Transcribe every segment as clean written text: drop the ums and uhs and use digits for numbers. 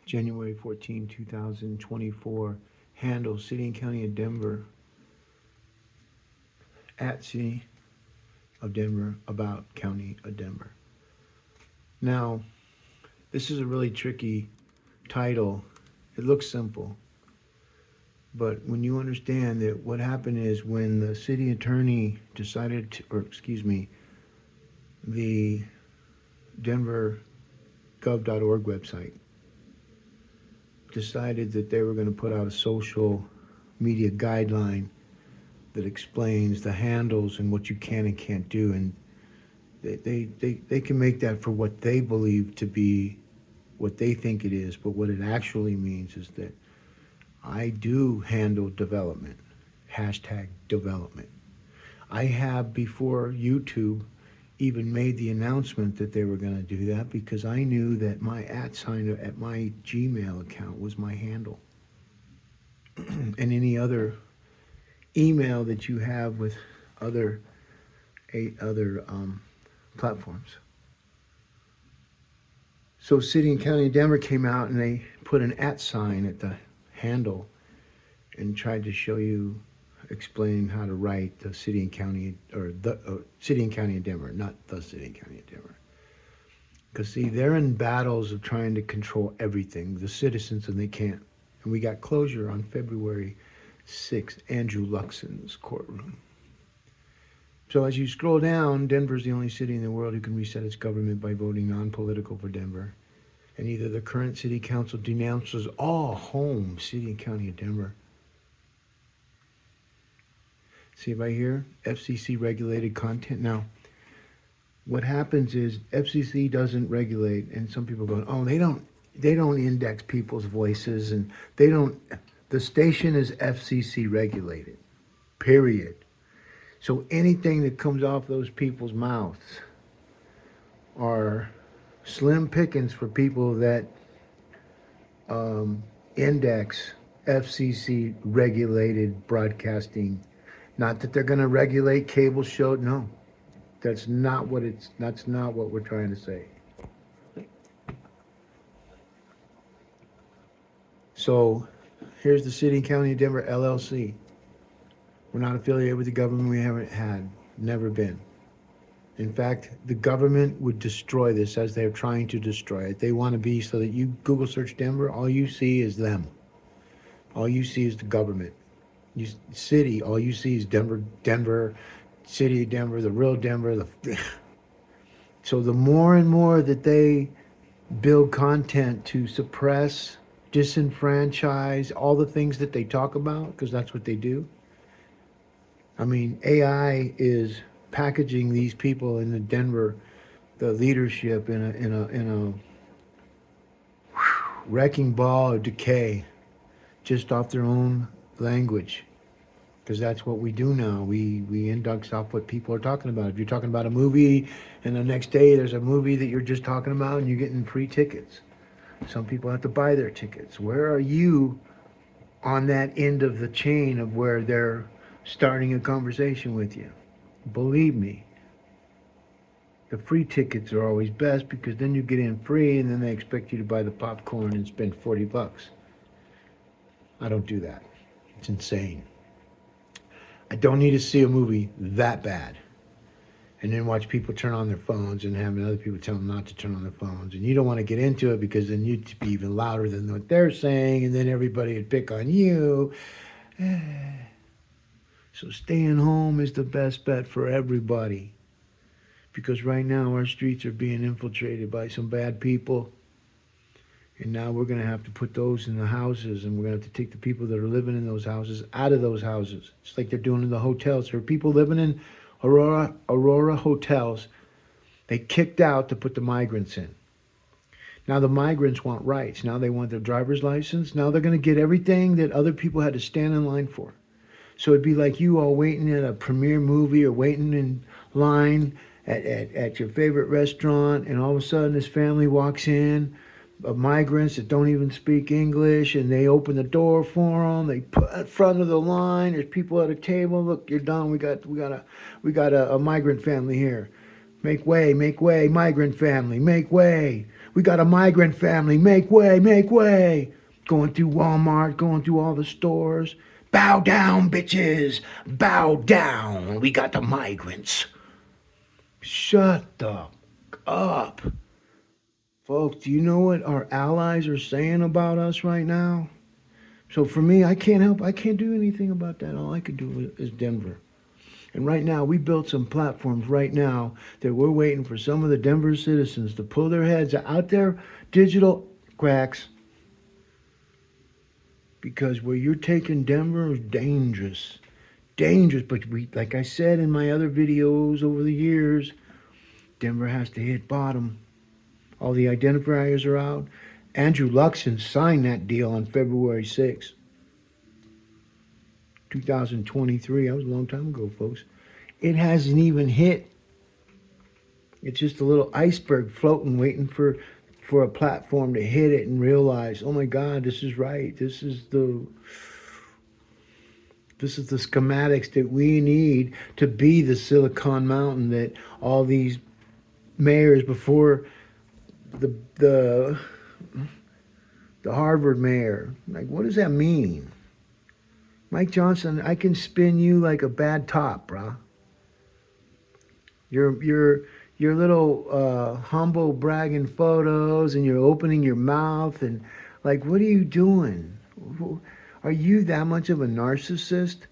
January 14, 2024. Handle City and County of Denver, at City of Denver, about County of Denver. Now, this is a really tricky title. It looks simple, but when you understand that what happened is when the city attorney decided to, or excuse me, the denvergov.org website decided that they were going to put out a social media guideline that explains the handles and what you can and can't do, and they can make that for what they believe to be what they think it is, but what it actually means is that I do handle development, hashtag development. I have, before YouTube even made the announcement that they were going to do that, because I knew that my @ at my Gmail account was my handle. And any other email that you have with other platforms. So City and County of Denver came out and they put an @ at the handle and tried to show you, explain how to write the City and County, or the City and County of Denver, not the City and County of Denver. Because see, they're in battles of trying to control everything, the citizens, and they can't. And we got closure on February 6th, Andrew Luxon's courtroom. So as you scroll down, Denver's the only city in the world who can reset its government by voting non-political for Denver. And either the current city council denounces all home City and County of Denver. See right here, FCC regulated content. Now, what happens is FCC doesn't regulate, and some people go, oh, they don't index people's voices, and they don't. The station is FCC regulated, period. So anything that comes off those people's mouths are slim pickings for people that index FCC regulated broadcasting. Not that they're going to regulate cable show. No, that's not what we're trying to say. So here's the City and County of Denver LLC. We're not affiliated with the government. We haven't had, never been. In fact, the government would destroy this as they're trying to destroy it. They want to be so that you Google search Denver, all you see is them. All you see is the government. City, all you see is Denver, City of Denver, the real Denver. So the more and more that they build content to suppress, disenfranchise, all the things that they talk about, because that's what they do. I mean, AI is packaging these people in the Denver, the leadership, in a wrecking ball of decay, just off their own language, because that's what we do now. We index off what people are talking about. If you're talking about a movie, and the next day there's a movie that you're just talking about, and you're getting free tickets. Some people have to buy their tickets. Where are you on that end of the chain of where they're starting a conversation with you? Believe me, the free tickets are always best, because then you get in free, and then they expect you to buy the popcorn and spend $40. I don't do that. It's insane. I don't need to see a movie that bad and then watch people turn on their phones and having other people tell them not to turn on their phones. And you don't want to get into it, because then you'd be even louder than what they're saying, and then everybody would pick on you. So staying home is the best bet for everybody, because right now our streets are being infiltrated by some bad people. And now we're going to have to put those in the houses, and we're going to have to take the people that are living in those houses out of those houses. It's like they're doing in the hotels. There are people living in Aurora hotels. They kicked out to put the migrants in. Now the migrants want rights. Now they want their driver's license. Now they're going to get everything that other people had to stand in line for. So it'd be like you all waiting at a premiere movie, or waiting in line at your favorite restaurant, and all of a sudden this family walks in of migrants that don't even speak English, and they open the door for them. They put in front of the line. There's people at a table. Look, you're done. We got a migrant family here. Make way, migrant family, make way. We got a migrant family. Make way, make way. Going through Walmart, going through all the stores. Bow down, bitches. Bow down. We got the migrants. Shut the up. Folks, do you know what our allies are saying about us right now? So for me, I can't help. I can't do anything about that. All I could do is Denver. And right now, we built some platforms right now that we're waiting for some of the Denver citizens to pull their heads out there, digital cracks, because where you're taking Denver is dangerous. Dangerous, but we, like I said in my other videos over the years, Denver has to hit bottom. All the identifiers are out. Andrew Luxon signed that deal on February 6th, 2023. That was a long time ago, folks. It hasn't even hit. It's just a little iceberg floating, waiting for a platform to hit it and realize, oh my God, this is right. This is the schematics that we need to be the Silicon Mountain that all these mayors before the Harvard mayor, like, what does that mean? Mike Johnson, I can spin you like a bad top, bruh. Your little humble bragging photos, and you're opening your mouth, and like, what are you doing? Are you that much of a narcissist?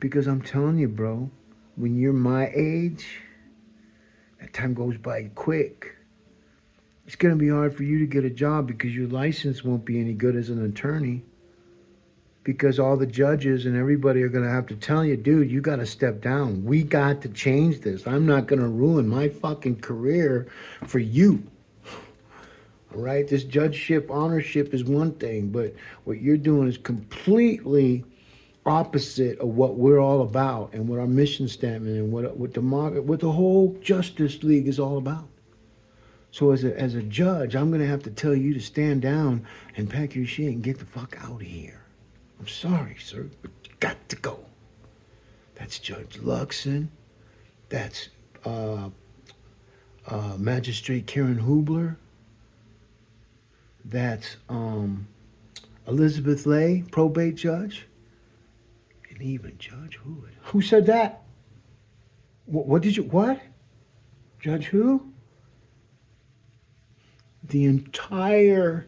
Because I'm telling you, bro, when you're my age, that time goes by quick. It's going to be hard for you to get a job because your license won't be any good as an attorney. Because all the judges and everybody are going to have to tell you, dude, you got to step down. We got to change this. I'm not going to ruin my fucking career for you. All right? This judgeship, honorship is one thing, but what you're doing is completely opposite of what we're all about and what our mission statement and what the whole Justice League is all about. So as a judge, I'm going to have to tell you to stand down and pack your shit and get the fuck out of here. I'm sorry, sir, but you got to go. That's Judge Luxon. That's Magistrate Karen Hubler. That's Elizabeth Lay, probate judge. And even Judge Hood. Who said that? What? Judge who? The entire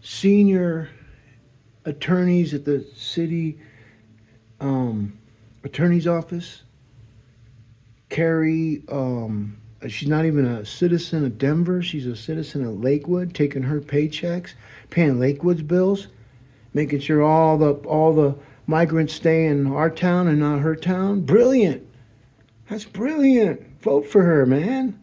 senior attorneys at the city attorney's office. Carrie, she's not even a citizen of Denver. She's a citizen of Lakewood, taking her paychecks, paying Lakewood's bills, making sure all the migrants stay in our town and not her town. Brilliant. That's brilliant. Vote for her, man.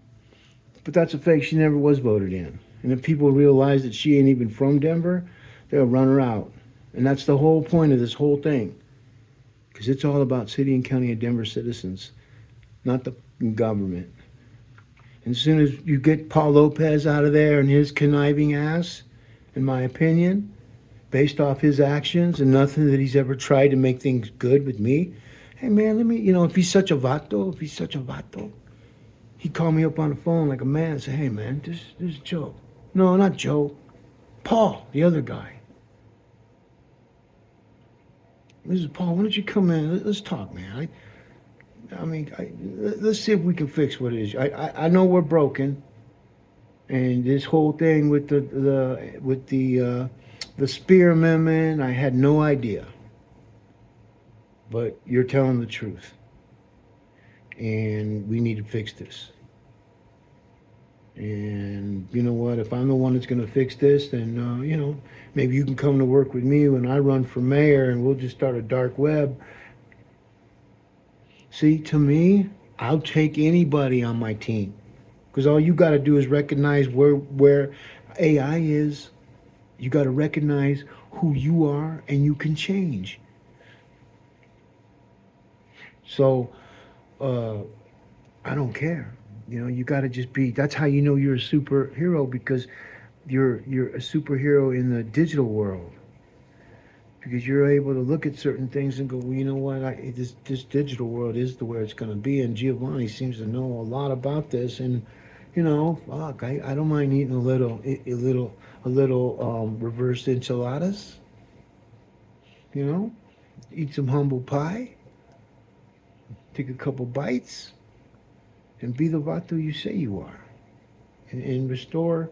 But that's a fake. She never was voted in. And if people realize that she ain't even from Denver, they'll run her out. And that's the whole point of this whole thing. Because it's all about city and county of Denver citizens, not the government. And as soon as you get Paul Lopez out of there and his conniving ass, in my opinion, based off his actions and nothing that he's ever tried to make things good with me, hey man, let me, if he's such a vato, he'd call me up on the phone like a man and say, hey man, this is Joe. No, not Joe. Paul, the other guy. This is Paul, why don't you come in? Let's talk, man. Let's see if we can fix what it is. I know we're broken, and this whole thing with the Spear Amendment, I had no idea. But you're telling the truth, and we need to fix this. And you know what? If I'm the one that's going to fix this, then maybe you can come to work with me when I run for mayor, and we'll just start a dark web. See, to me, I'll take anybody on my team, because all you got to do is recognize where AI is. You got to recognize who you are, and you can change. So, I don't care. You got to just be. That's how you know you're a superhero, because you're a superhero in the digital world. Because you're able to look at certain things and go, well, you know what? This digital world is the way it's going to be. And Giovanni seems to know a lot about this. And Fuck, I don't mind eating a little reversed enchiladas. You know, eat some humble pie, take a couple bites, and be the Vato you say you are, and restore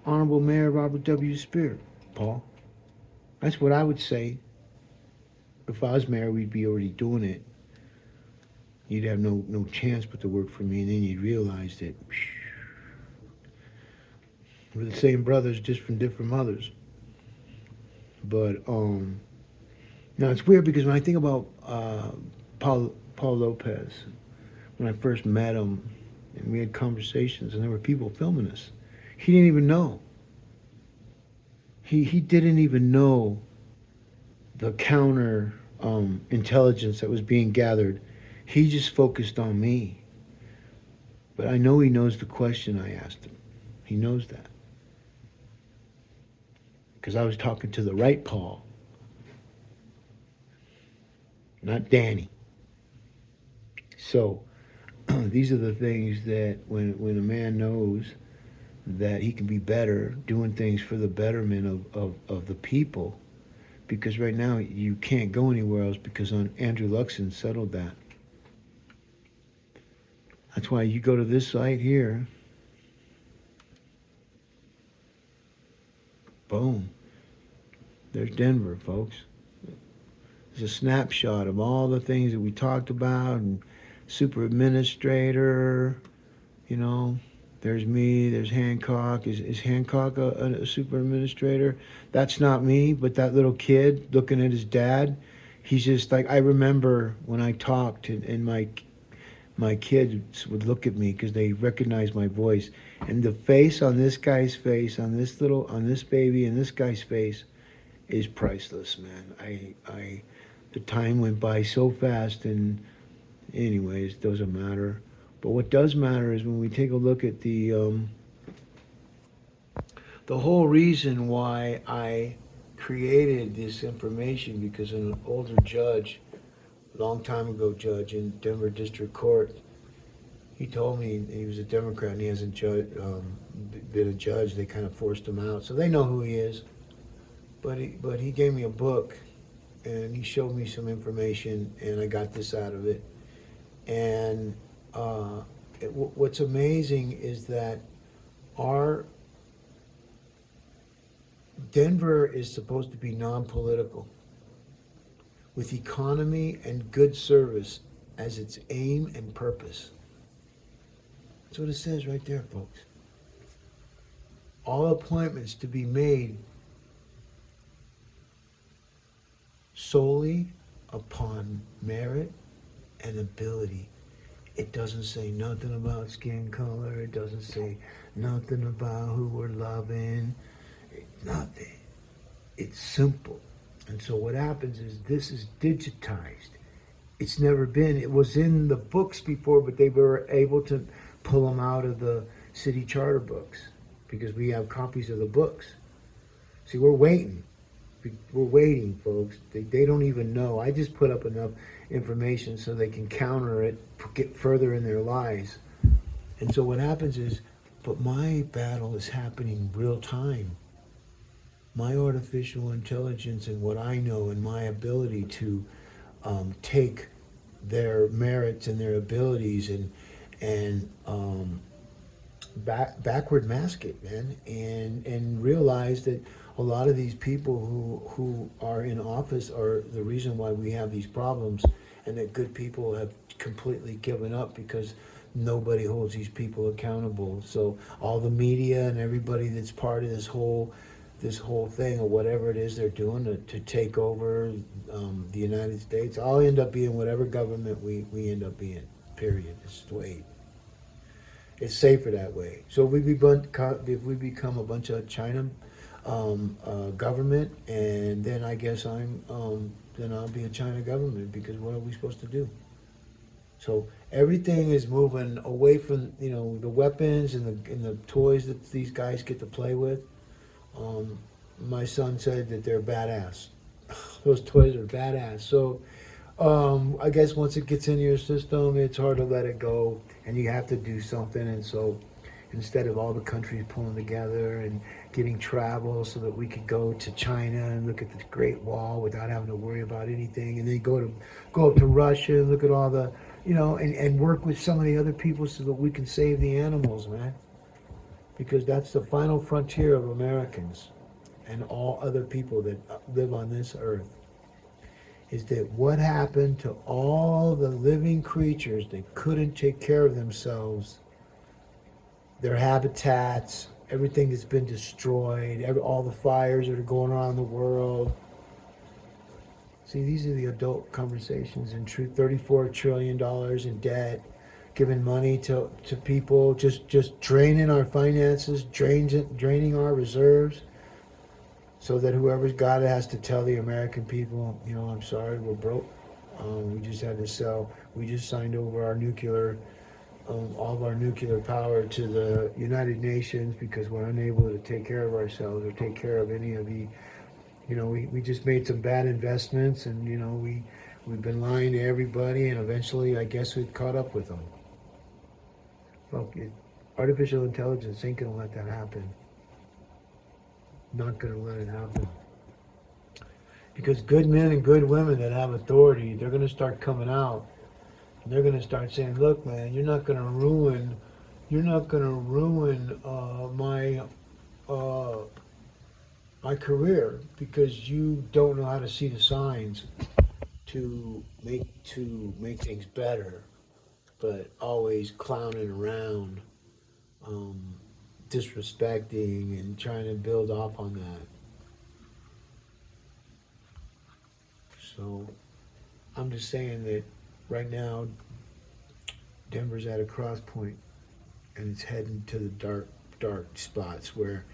Honorable Mayor Robert W. Spear, Paul. That's what I would say. If I was mayor, we'd be already doing it. You'd have no chance but to work for me, and then you'd realize that we're the same brothers, just from different mothers. But now it's weird because when I think about Paul Lopez, when I first met him, and we had conversations, and there were people filming us, he didn't even know. He didn't even know the counter intelligence that was being gathered. He just focused on me. But I know he knows the question I asked him. He knows that. Because I was talking to the right Paul, not Danny. So these are the things that when a man knows that he can be better doing things for the betterment of the people, because right now you can't go anywhere else because Andrew Luxon settled that. That's why you go to this site here, boom, there's Denver, folks. It's a snapshot of all the things that we talked about, and super administrator, you know. There's me, there's Hancock. Is Hancock a super administrator? That's not me, but that little kid looking at his dad, he's just like, I remember when I talked, and my kids would look at me because they recognized my voice. And the face on this guy's face, on this baby, and this guy's face is priceless, man. The time went by so fast, and anyways, doesn't matter. But what does matter is when we take a look at the whole reason why I created this information, because an older judge, a long time ago judge in Denver District Court, he told me he was a Democrat and he hasn't been a judge. They kind of forced him out, so they know who he is. But he gave me a book, and he showed me some information, and I got this out of it. And what's amazing is that our Denver is supposed to be non-political, with economy and good service as its aim and purpose. That's what it says right there, folks. All appointments to be made solely upon merit and ability. It doesn't say nothing about skin color. It doesn't say nothing about who we're loving. Nothing. It's simple. And so what happens is this is digitized. It's never been. It was in the books before, but they were able to pull them out of the city charter books because we have copies of the books. See, we're waiting. We're waiting, folks. They don't even know. I just put up enough information so they can counter it, get further in their lies. And so what happens is, but my battle is happening real time. My artificial intelligence and what I know and my ability to take their merits and their abilities and backward mask it, man, and realize that a lot of these people who are in office are the reason why we have these problems, and that good people have completely given up because nobody holds these people accountable. So all the media and everybody that's part of this whole thing, or whatever it is they're doing to take over the United States, I'll end up being whatever government we end up being, period. It's the way. It's safer that way. So if we become a bunch of China government, and then I guess then I'll be a China government, because what are we supposed to do? So everything is moving away from the weapons and the toys that these guys get to play with. My son said that they're badass. Those toys are badass. So I guess once it gets into your system, it's hard to let it go, and you have to do something. And so instead of all the countries pulling together and getting travel so that we could go to China and look at the Great Wall without having to worry about anything, and then go up to Russia and look at all the, and work with some of the other people so that we can save the animals, man. Because that's the final frontier of Americans and all other people that live on this earth, is that what happened to all the living creatures that couldn't take care of themselves, their habitats, everything that's been destroyed, all the fires that are going on in the world. See, these are the adult conversations. In truth, $34 trillion in debt, giving money to people, just draining our finances, draining our reserves, so that whoever's got it has to tell the American people, I'm sorry, we're broke. We just had to sell. We just signed over our all of our nuclear power to the United Nations because we're unable to take care of ourselves or take care of any of the, we just made some bad investments, and we've been lying to everybody, and eventually I guess we've caught up with them. Well, artificial intelligence ain't gonna let that happen. Not gonna let it happen. Because good men and good women that have authority, they're gonna start coming out, and they're gonna start saying, "Look, man, you're not gonna ruin uh, my career because you don't know how to see the signs to make things better, but always clowning around, um, disrespecting and trying to build off on that." So I'm just saying that right now Denver's at a cross point, and it's heading to the dark spots where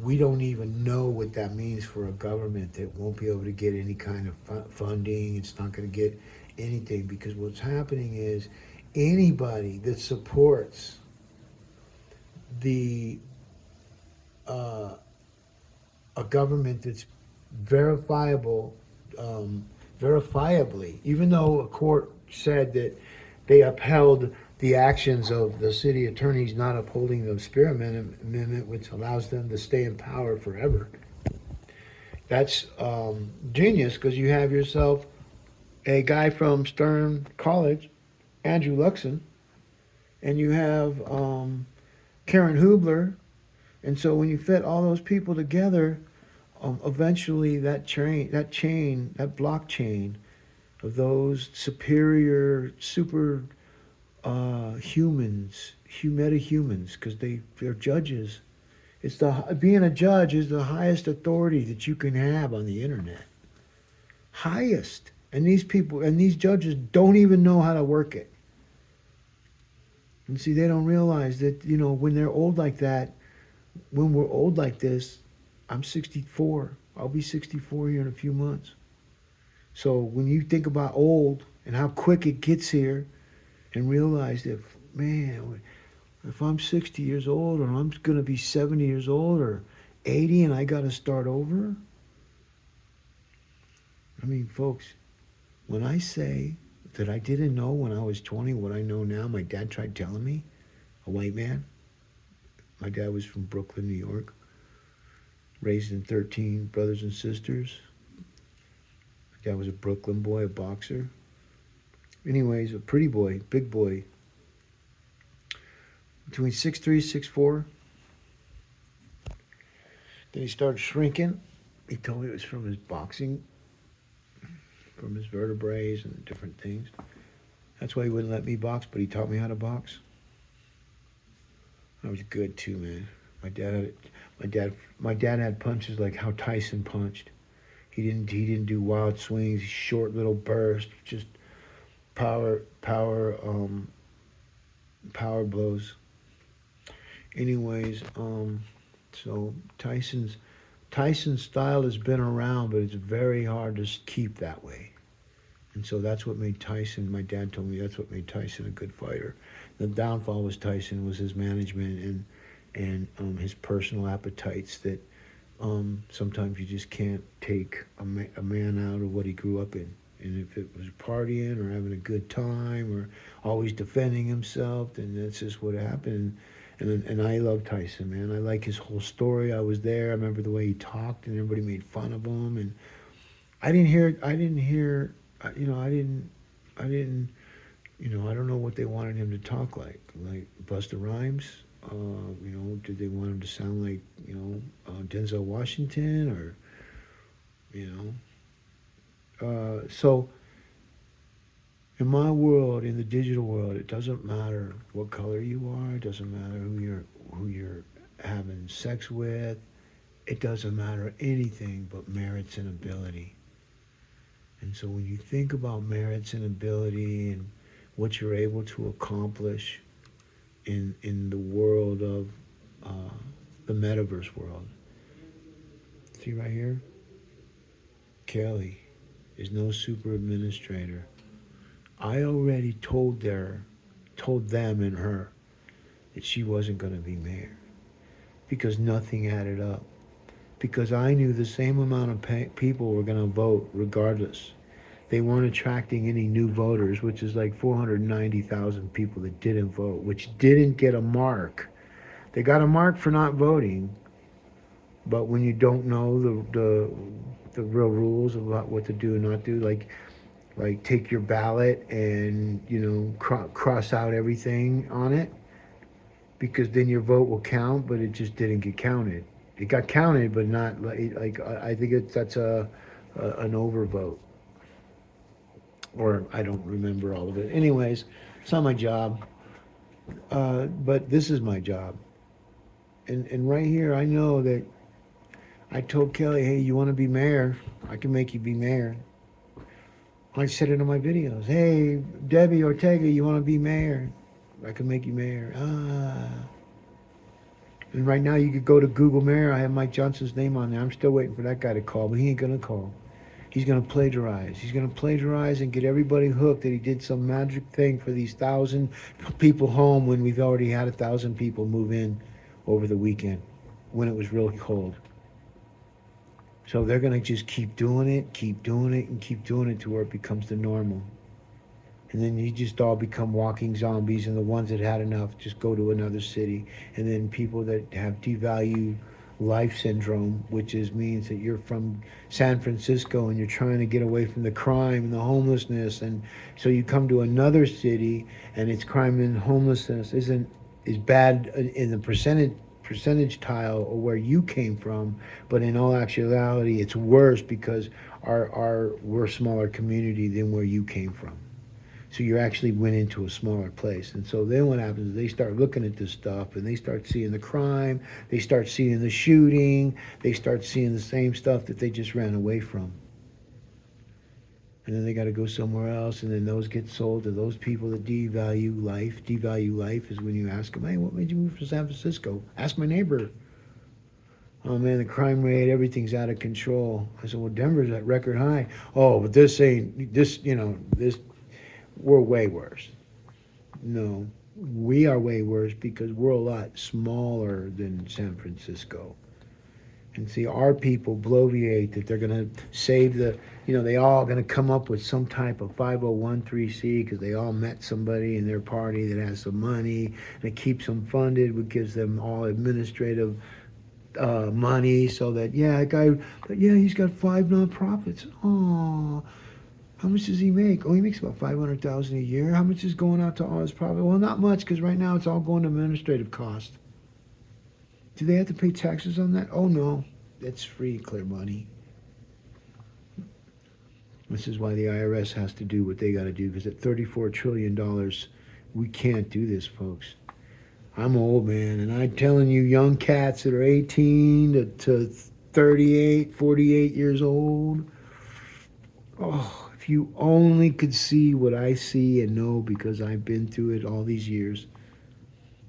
we don't even know what that means for a government that won't be able to get any kind of funding. It's not going to get anything, because what's happening is anybody that supports the uh, a government that's verifiable, verifiably, even though a court said that they upheld the actions of the city attorneys not upholding the Spear Amendment, which allows them to stay in power forever. That's genius, because you have yourself a guy from Stern College, Andrew Luxon, and you have Karen Hubler. And so when you fit all those people together, eventually that blockchain of those superior, super humans, meta-humans, because they're judges. Being a judge is the highest authority that you can have on the internet. Highest. And these judges don't even know how to work it. And see, they don't realize that, when they're old like that, when we're old like this, I'm 64. I'll be 64 here in a few months. So when you think about old and how quick it gets here, and realize that, man, if I'm 60 years old, or I'm going to be 70 years old or 80, and I got to start over. I mean, folks, when I say that I didn't know when I was 20 what I know now, my dad tried telling me, a white man. My dad was from Brooklyn, New York, raised in 13 brothers and sisters. My dad was a Brooklyn boy, a boxer. Anyways, a pretty boy, big boy. Between 6'3", 6'4". Then he started shrinking. He told me it was from his boxing, from his vertebrae and different things. That's why he wouldn't let me box, but he taught me how to box. I was good too, man. My dad had punches like how Tyson punched. He didn't do wild swings, short little bursts, just power blows. Anyways, so Tyson's style has been around, but it's very hard to keep that way. And so that's what made Tyson, my dad told me, that's what made Tyson a good fighter. The downfall was Tyson, was his management and his personal appetites that sometimes you just can't take a man out of what he grew up in. And if it was partying or having a good time or always defending himself, then that's just what happened. And I love Tyson, man. I like his whole story. I was there. I remember the way he talked, and everybody made fun of him. And I didn't hear, you know, I didn't, you know, I don't know what they wanted him to talk like Busta Rhymes. You know, did they want him to sound like, you know, Denzel Washington or, you know? So in my world, in the digital world, it doesn't matter what color you are. It doesn't matter who you're having sex with. It doesn't matter anything but merits and ability. And so when you think about merits and ability and what you're able to accomplish in the world of uh, the metaverse world, see right here, Kelly is no super administrator. I already told them and her that she wasn't going to be mayor because nothing added up. Because I knew the same amount of people were going to vote regardless. They weren't attracting any new voters, which is like 490,000 people that didn't vote, which didn't get a mark. They got a mark for not voting, but when you don't know the real rules about what to do and not do, like take your ballot and cross out everything on it, because then your vote will count, but it just didn't get counted. It got counted, but not like I think that's a an overvote, or I don't remember all of it. Anyways, it's not my job, but this is my job, and right here I know that I told Kelly, hey, you want to be mayor? I can make you be mayor. I said it in my videos. Hey, Debbie Ortega, you want to be mayor? I can make you mayor. And right now you could go to Google Mayor. I have Mike Johnson's name on there. I'm still waiting for that guy to call, but he ain't gonna call. He's gonna plagiarize. He's gonna plagiarize and get everybody hooked that he did some magic thing for these 1,000 people home when we've already had 1,000 people move in over the weekend when it was really cold. So they're gonna just keep doing it, and keep doing it to where it becomes the normal. And then you just all become walking zombies, and the ones that had enough just go to another city. And then people that have devalued life syndrome, which is means that you're from San Francisco and you're trying to get away from the crime and the homelessness, and so you come to another city and its crime and homelessness is bad in the percentage tile or where you came from, but in all actuality it's worse because we're a smaller community than where you came from. So you actually went into a smaller place. And so then what happens is they start looking at this stuff and they start seeing the crime, they start seeing the shooting, they start seeing the same stuff that they just ran away from. And then they got to go somewhere else, and then those get sold to those people that devalue life. Devalue life is when you ask them, hey, what made you move from San Francisco? Ask my neighbor. Oh man, the crime rate, everything's out of control. I said, well, Denver's at record high. Oh, but this ain't, this, we're way worse. No, we are way worse because we're a lot smaller than San Francisco. And see, our people bloviate that they're going to save they all going to come up with some type of 501c because they all met somebody in their party that has some money and it keeps them funded, which gives them all administrative money so that, he's got 5 nonprofits. Oh, how much does he make? Oh, he makes about 500,000 a year. How much is going out to all his profit? Well, not much, because right now it's all going to administrative cost. Do they have to pay taxes on that? Oh no, that's free, clear money. This is why the IRS has to do what they got to do, because at $34 trillion, we can't do this, folks. I'm old, man, and I'm telling you, young cats that are 18 to 38, 48 years old, oh, if you only could see what I see and know, because I've been through it all these years,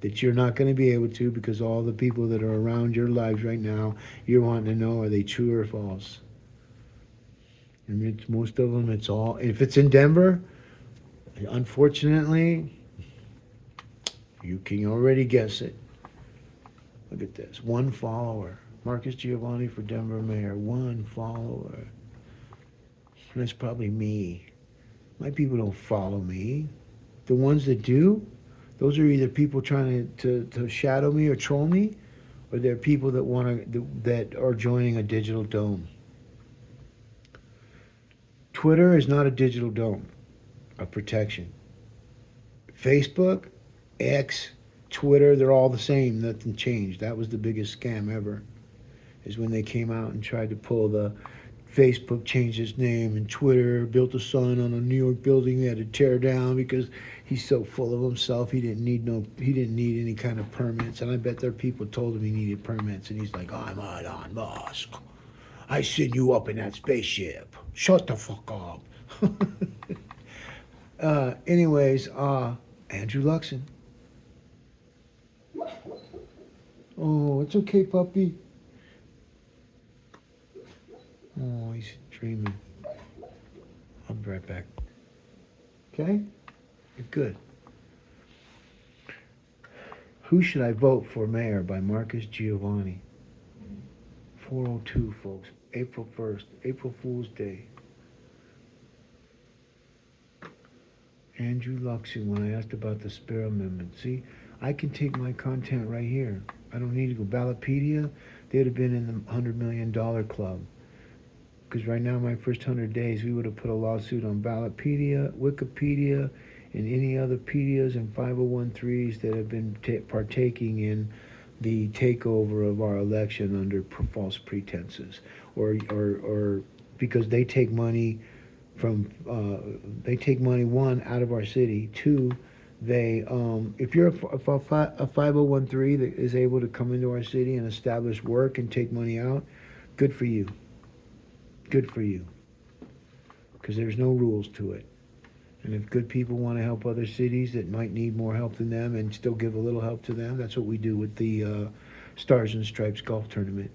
that you're not going to be able to, because all the people that are around your lives right now, you're wanting to know, are they true or false? And it's most of them, it's all, if it's in Denver, unfortunately, you can already guess it. Look at this, 1 follower. Marcus Giovanni for Denver mayor, 1 follower. That's probably me. My people don't follow me. The ones that do, Those are either people trying to shadow me or troll me, or they're people that that are joining a digital dome. Twitter is not a digital dome of protection. Facebook, X, Twitter, they're all the same. Nothing changed. That was the biggest scam ever. Is when they came out and tried to pull the Facebook changed its name and Twitter built a sign on a New York building they had to tear down because he's so full of himself he didn't need any kind of permits. And I bet there people told him he needed permits and he's like, I'm Elon Musk. I send you up in that spaceship. Shut the fuck up. Andrew Luxon. Oh, it's okay, puppy. Oh, he's dreaming. I'll be right back. Okay? You're good. Who Should I Vote for Mayor by Marcus Giovanni. 4:02, folks. April 1st. April Fool's Day. Andrew Luxon, when I asked about the Spare Amendment. See, I can take my content right here. I don't need to go. Ballotpedia, they'd have been in the $100 million club. Because right now, my first 100 days, we would have put a lawsuit on Ballotpedia, Wikipedia, and any other pedias and 501(c)(3)s that have been partaking in the takeover of our election under false pretenses, or because they take money from they take money, one, out of our city, two, they if you're a 501(c)(3) that is able to come into our city and establish work and take money out, good for you. Good for you. Because there's no rules to it. And if good people want to help other cities that might need more help than them and still give a little help to them, that's what we do with the Stars and Stripes Golf Tournament.com.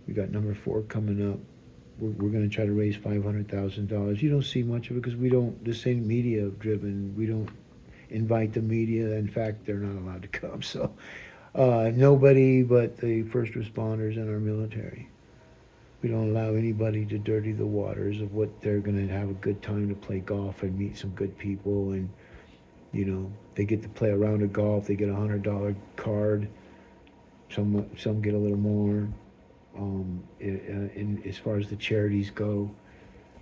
We got number 4 coming up. We're going to try to raise $500,000. You don't see much of it because we don't, this ain't media driven. We don't invite the media. In fact, they're not allowed to come. So nobody but the first responders and our military. We don't allow anybody to dirty the waters of what they're going to have a good time to play golf and meet some good people. And, you know, they get to play a round of golf. They get a $100 card. Some get a little more in as far as the charities go.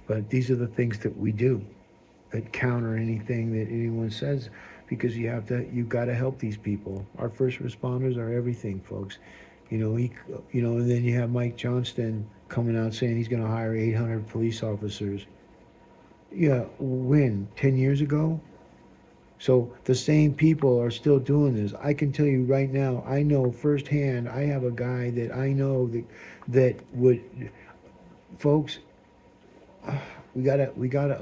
But these are the things that we do that counter anything that anyone says, because you've got to help these people. Our first responders are everything, folks. And then you have Mike Johnston coming out saying he's going to hire 800 police officers. Yeah, when? 10 years ago? So the same people are still doing this. I can tell you right now, I know firsthand, I have a guy that I know that would, folks, we gotta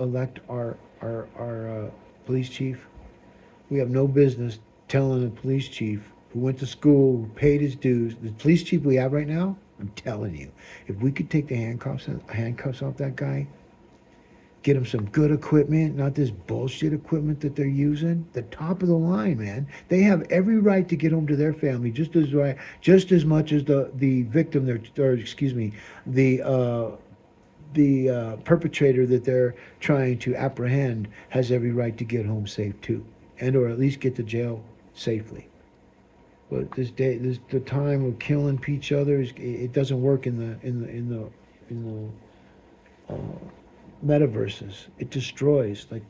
elect our police chief. We have no business telling the police chief who went to school, who paid his dues. The police chief we have right now, I'm telling you, if we could take the handcuffs off that guy, get him some good equipment, not this bullshit equipment that they're using, the top of the line, man. They have every right to get home to their family just as much as the victim, the perpetrator that they're trying to apprehend has every right to get home safe too, and or at least get to jail safely. But the time of killing each other, it doesn't work in the metaverses. It destroys. Like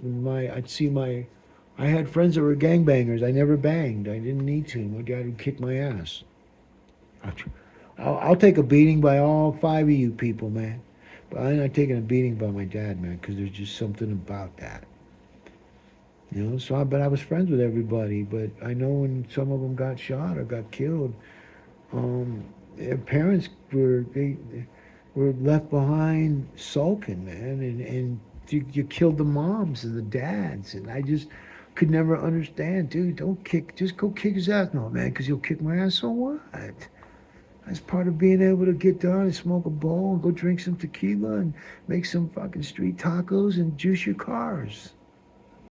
I had friends that were gangbangers. I never banged. I didn't need to. My dad would kick my ass. I'll take a beating by all 5 of you people, man. But I'm not taking a beating by my dad, man, because there's just something about that. But I was friends with everybody. But I know when some of them got shot or got killed, their parents were left behind sulking, man, and you killed the moms and the dads, and I just could never understand, dude. Just go kick his ass, no, man, because you'll kick my ass. So what? That's part of being able to get down and smoke a bowl and go drink some tequila and make some fucking street tacos and juice your cars.